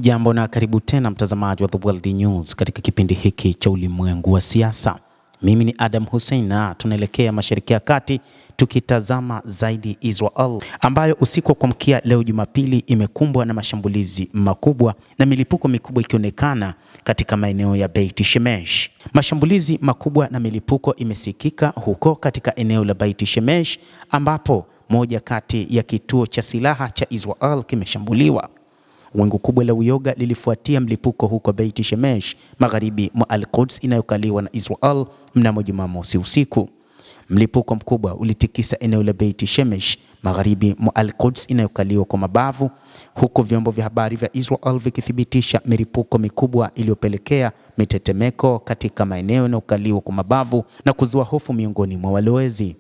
Hujambo na karibu tena mtazamaji wa The World News katika kipindi hiki cha ulimwengu wa siasa. Mimi ni Adam Hussein na tunaelekea Mashariki ya Kati tukitazama zaidi Israel ambayo usiku wa kuamkia leo Jumapili imekumbwa na mashambulizi makubwa na milipuko mikubwa ikionekana katika maeneo ya Beit Shemesh. Mashambulizi makubwa na milipuko imesikika huko katika eneo la Beit Shemesh ambapo moja kati ya kituo cha silaha cha Israel kimeshambuliwa. Wingu kubwa la uyoga lilifuatia mlipuko huko Beit Shemesh magharibi mwa Al-Quds inayokaliwa na Israel mnamo Jumamosi usiku. Mlipuko mkubwa ulitikisa eneo la Beit Shemesh magharibi mwa Al-Quds inayokaliwa kwa mabavu, huku vyombo vya habari vya Israel vikithibitisha milipuko mikubwa iliyopelekea mitetemeko katika maeneo yanayokaliwa kwa mabavu na kuzua hofu miongoni mwa walowezi.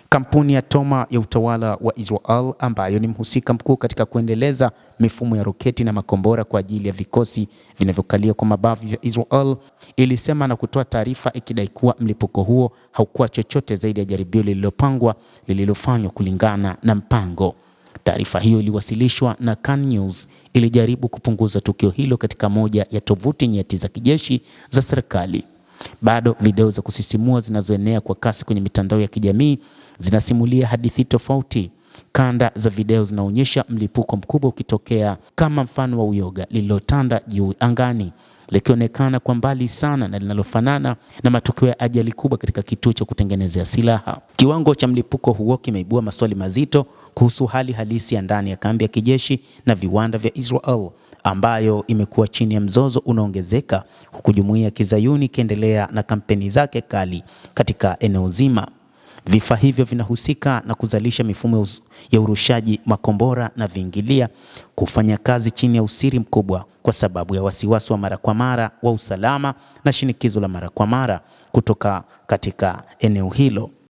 Kampuni ya Toma ya utawala wa Israel ambayo ni mhusika mkuu katika kuendeleza mifumo ya roketi na makombora kwa ajili ya vikosi vinavyokalia kwa mabavu vya Israel ilisema na kutoa taarifa ikidai kuwa mlipuko huo haukuwa chochote zaidi ya jaribio lililopangwa lililofanywa kulingana na mpango. Taarifa hiyo iliwasilishwa na Kan News ilijaribu kupunguza tukio hilo katika moja ya tovuti nyeti za kijeshi za serikali. Bado video za kusisimua zinazoenea kwa kasi kwenye mitandao ya kijamii zinasimulia hadithi tofauti. Kanda za video zinaonyesha mlipuko mkubwa ukitokea kama mfano wa uyoga lililotanda juu angani, likionekana kwa mbali sana na linalofanana na matukio ya ajali kubwa katika kituo cha kutengenezea silaha. Kiwango cha mlipuko huo kimeibua maswali mazito kuhusu hali halisi ya ndani ya kambi ya kijeshi na viwanda vya Israel ambayo imekuwa chini ya mzozo unaongezeka, huku jumuiya ya Kizayuni ikiendelea na kampeni zake kali katika eneo zima. Vifaa hivyo vinahusika na kuzalisha mifumo ya urushaji makombora na viingilia kufanya kazi chini ya usiri mkubwa kwa sababu ya wasiwasi wa mara kwa mara wa usalama na shinikizo la mara kwa mara kutoka katika eneo hilo.